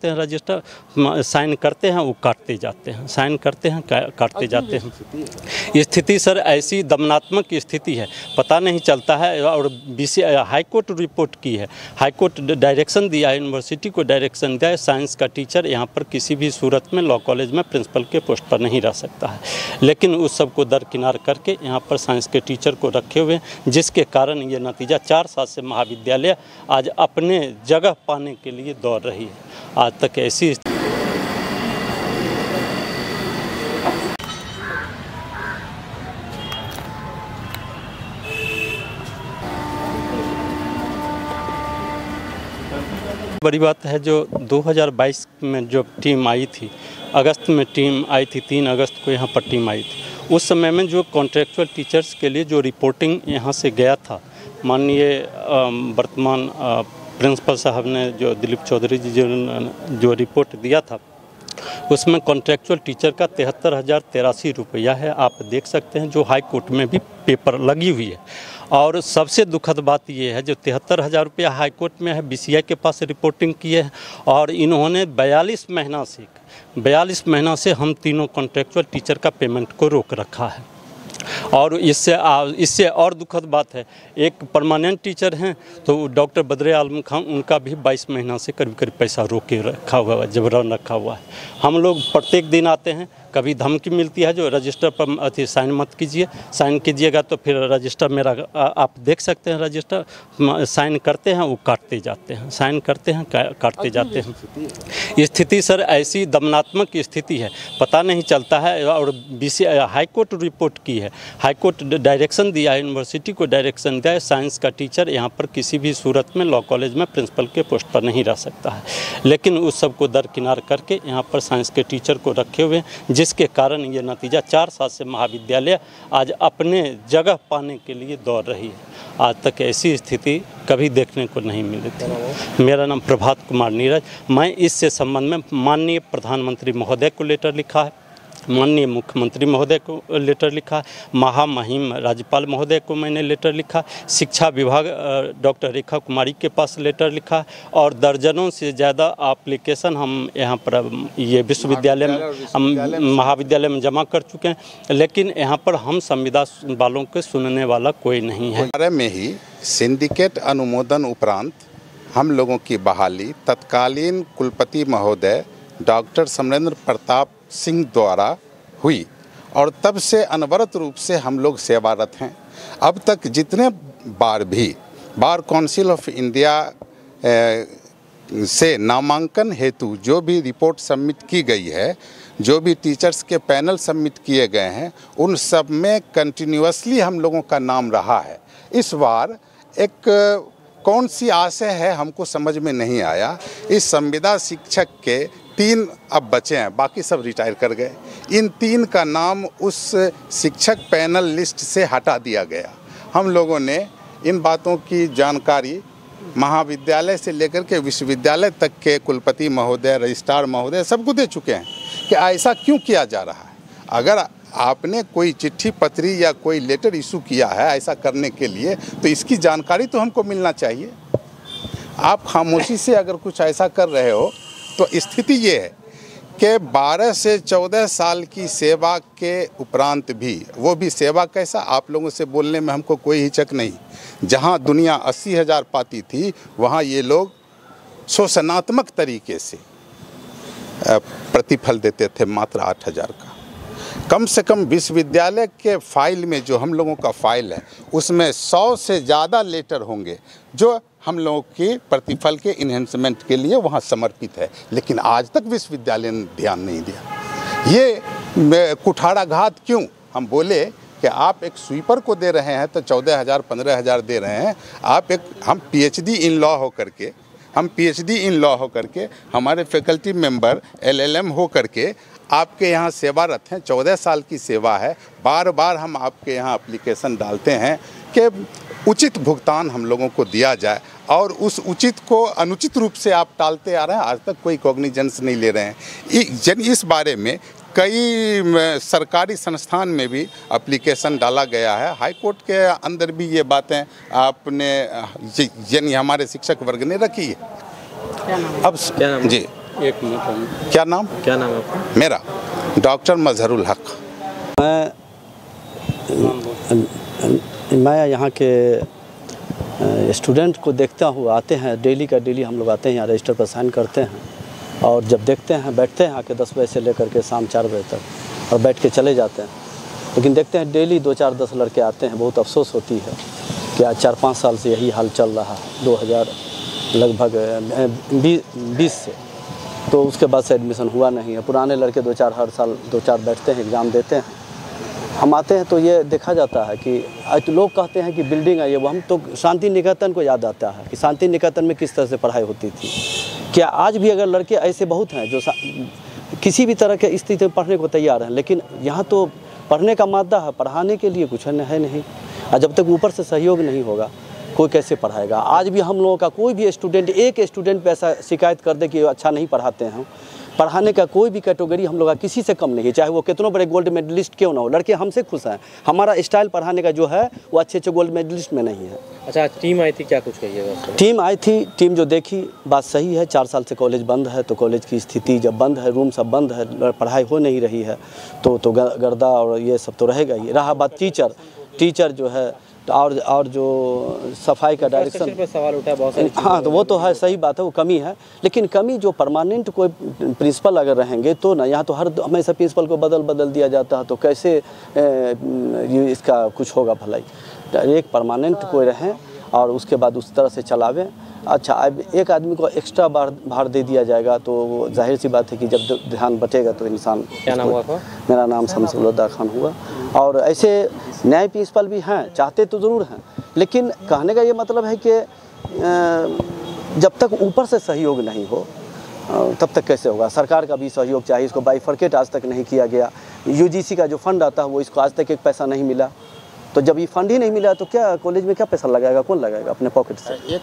हैं register, sign करते हैं वो काटते जाते हैं, साइन करते हैं काटते जाते हैं। स्थिति सर ऐसी दमनात्मक स्थिति है, पता नहीं चलता है। और हाई कोर्ट रिपोर्ट की है, हाई कोर्ट डायरेक्शन दिया है, यूनिवर्सिटी को डायरेक्शन दिया है, साइंस का टीचर यहाँ पर किसी भी सूरत में लॉ कॉलेज में प्रिंसिपल के पोस्ट पर नहीं रह सकता है। लेकिन उस सब को दरकिनार करके यहाँ पर साइंस के टीचर को रखे हुए हैं, जिसके कारण ये नतीजा 4 साल से महाविद्यालय आज अपने जगह पाने के लिए दौड़ रही है। आज तक ऐसी बड़ी बात है जो 2022 में जो टीम आई थी, अगस्त में टीम आई थी, 3 अगस्त को यहाँ पर टीम आई थी। उस समय में जो कॉन्ट्रेक्चुअल टीचर्स के लिए जो रिपोर्टिंग यहाँ से गया था, माननीय वर्तमान प्रिंसिपल साहब ने जो दिलीप चौधरी जी जो रिपोर्ट दिया था, उसमें कॉन्ट्रेक्चुअल टीचर का 73,083 रुपया है। आप देख सकते हैं जो हाई कोर्ट में भी पेपर लगी हुई है। और सबसे दुखद बात ये है जो 73,000 रुपया हाई कोर्ट में है, BCI के पास रिपोर्टिंग की है और इन्होंने 42 महीना से हम तीनों कॉन्ट्रेक्चुअल टीचर का पेमेंट को रोक रखा है। और इससे और दुखद बात है, एक परमानेंट टीचर हैं तो डॉक्टर बद्रे आलम खान, उनका भी 22 महीना से करीब पैसा रोक के रखा हुआ है, जबरन रखा हुआ है। हम लोग प्रत्येक दिन आते हैं, कभी धमकी मिलती है जो रजिस्टर पर साइन मत कीजिए, साइन कीजिएगा तो फिर रजिस्टर मेरा आप देख सकते हैं रजिस्टर साइन करते हैं वो काटते जाते हैं, साइन करते हैं काटते जाते हैं। स्थिति सर ऐसी दमनात्मक स्थिति है, पता नहीं चलता है। और हाई कोर्ट रिपोर्ट की है, हाई कोर्ट डायरेक्शन दिया है, यूनिवर्सिटी को डायरेक्शन दिया है, साइंस का टीचर यहाँ पर किसी भी सूरत में लॉ कॉलेज में प्रिंसिपल के पोस्ट पर नहीं रह सकता है। लेकिन उस सब को दरकिनार करके यहाँ पर साइंस के टीचर को रखे हुए हैं, जिसके कारण ये नतीजा 4 साल से महाविद्यालय आज अपने जगह पाने के लिए दौड़ रही है। आज तक ऐसी स्थिति कभी देखने को नहीं मिली थी। मेरा नाम प्रभात कुमार नीरज। मैं इससे संबंध में माननीय प्रधानमंत्री महोदय को लेटर लिखा है, माननीय मुख्यमंत्री महोदय को लेटर लिखा, महामहिम राज्यपाल महोदय को मैंने लेटर लिखा, शिक्षा विभाग डॉक्टर रेखा कुमारी के पास लेटर लिखा और दर्जनों से ज़्यादा एप्लीकेशन हम यहाँ पर ये विश्वविद्यालय में महाविद्यालय में जमा कर चुके हैं। लेकिन यहाँ पर हम संविदा वालों के सुनने वाला कोई नहीं है। बारे में ही सिंडिकेट अनुमोदन उपरांत हम लोगों की बहाली तत्कालीन कुलपति महोदय डॉक्टर समरेंद्र प्रताप सिंह द्वारा हुई और तब से अनवरत रूप से हम लोग सेवारत हैं। अब तक जितने बार भी बार काउंसिल ऑफ इंडिया से नामांकन हेतु जो भी रिपोर्ट सबमिट की गई है, जो भी टीचर्स के पैनल सबमिट किए गए हैं, उन सब में कंटिन्यूअसली हम लोगों का नाम रहा है। इस बार एक कौन सी आशय है हमको समझ में नहीं आया। इस संविदा शिक्षक के 3 अब बचे हैं, बाकी सब रिटायर कर गए। इन 3 का नाम उस शिक्षक पैनल लिस्ट से हटा दिया गया। हम लोगों ने इन बातों की जानकारी महाविद्यालय से लेकर के विश्वविद्यालय तक के कुलपति महोदय, रजिस्ट्रार महोदय सबको दे चुके हैं कि ऐसा क्यों किया जा रहा है। अगर आपने कोई चिट्ठी पत्री या कोई लेटर इशू किया है ऐसा करने के लिए, तो इसकी जानकारी तो हमको मिलना चाहिए। आप खामोशी से अगर कुछ ऐसा कर रहे हो तो स्थिति ये है कि 12 से 14 साल की सेवा के उपरांत भी, वो भी सेवा कैसा, आप लोगों से बोलने में हमको कोई हिचक नहीं। जहां दुनिया 80,000 पाती थी, वहां ये लोग शोषणात्मक तरीके से प्रतिफल देते थे मात्र 8,000 का। कम से कम विश्वविद्यालय के फाइल में जो हम लोगों का फाइल है, उसमें 100 से ज़्यादा लेटर होंगे जो हम लोगों के प्रतिफल के इन्हेंसमेंट के लिए वहाँ समर्पित है। लेकिन आज तक विश्वविद्यालय ने ध्यान नहीं दिया। ये कुठाराघात क्यों? हम बोले कि आप एक स्वीपर को दे रहे हैं तो 14,000 15,000 दे रहे हैं। हम PhD इन लॉ हो करके हमारे फैकल्टी मेंबर LLM हो करके आपके यहाँ सेवारत हैं। 14 साल की सेवा है। बार बार हम आपके यहाँ एप्लीकेशन डालते हैं कि उचित भुगतान हम लोगों को दिया जाए, और उस उचित को अनुचित रूप से आप टालते आ रहे हैं। आज तक कोई कॉग्निजेंस नहीं ले रहे हैं। इस बारे में कई सरकारी संस्थान में भी एप्लीकेशन डाला गया है। हाई कोर्ट के अंदर भी ये बातें आपने यानी हमारे शिक्षक वर्ग ने रखी है। अब जी एक मिनट। क्या नाम है आपका? मेरा डॉक्टर मजहरुल हक। मैं यहाँ के स्टूडेंट को देखता हूँ, आते हैं डेली का डेली हम लोग आते हैं यहाँ रजिस्टर पर साइन करते हैं और जब देखते हैं बैठते हैं आके 10 बजे से लेकर के शाम 4 बजे तक और बैठ के चले जाते हैं। लेकिन देखते हैं डेली 2, 4, 10 लड़के आते हैं। बहुत अफसोस होती है कि आज 4-5 साल से यही हाल चल रहा है, 2000 लगभग 20 से। तो उसके बाद से एडमिशन हुआ नहीं है। पुराने लड़के 2-4 हर साल 2-4 बैठते हैं, एग्ज़ाम देते हैं। हम आते हैं तो ये देखा जाता है कि आज तो लोग कहते हैं कि बिल्डिंग है ये वो, हम तो शांति निकेतन को याद आता है कि शांति निकेतन में किस तरह से पढ़ाई होती थी। क्या आज भी अगर लड़के ऐसे बहुत हैं जो किसी भी तरह के स्थिति में पढ़ने को तैयार हैं, लेकिन यहाँ तो पढ़ने का मादा है, पढ़ाने के लिए कुछ है नहीं। और जब तक ऊपर से सहयोग नहीं होगा कोई कैसे पढ़ाएगा। आज भी हम लोगों का कोई भी स्टूडेंट, एक स्टूडेंट पे ऐसा शिकायत कर दे कि अच्छा नहीं पढ़ाते हैं, पढ़ाने का कोई भी कैटेगरी हम लोग का किसी से कम नहीं है, चाहे वो कितनों बड़े गोल्ड मेडलिस्ट क्यों ना हो। लड़के हमसे खुश हैं, हमारा स्टाइल पढ़ाने का जो है वो अच्छे गोल्ड मेडलिस्ट में नहीं है। अच्छा, टीम आई थी, क्या कुछ कहिएगा? टीम आई थी, टीम जो देखी बात सही है। 4 साल से कॉलेज बंद है, तो कॉलेज की स्थिति जब बंद है, रूम सब बंद है, पढ़ाई हो नहीं रही है, तो गर्दा और ये सब तो रहेगा ही। रहा बात टीचर जो है और जो सफाई का डायरेक्शन पे सवाल उठा बहुत सारी। हाँ, तो वो तो है, सही बात है, वो कमी है। लेकिन कमी जो परमानेंट कोई प्रिंसिपल अगर रहेंगे तो ना, यहाँ तो हर हमेशा प्रिंसिपल को बदल दिया जाता है, तो कैसे इसका कुछ होगा भलाई। एक परमानेंट कोई रहें और उसके बाद उस तरह से चलावें। अच्छा, अब एक आदमी को एक्स्ट्रा भार दे दिया जाएगा तो जाहिर सी बात है कि जब ध्यान बटेगा तो इंसान। क्या नाम हुआ आपका? मेरा नाम शमसुल्लाह खान हुआ। और ऐसे नए प्रिंसिपल भी हैं, चाहते तो ज़रूर हैं, लेकिन कहने का ये मतलब है कि जब तक ऊपर से सहयोग नहीं हो तब तक कैसे होगा। सरकार का भी सहयोग चाहिए। इसको बाइफरकेट आज तक नहीं किया गया। UGC का जो फंड आता है वो इसको आज तक एक पैसा नहीं मिला। तो जब ये फंड ही नहीं मिला तो क्या कॉलेज में क्या पैसा लगाएगा, कौन लगाएगा अपने पॉकेट से।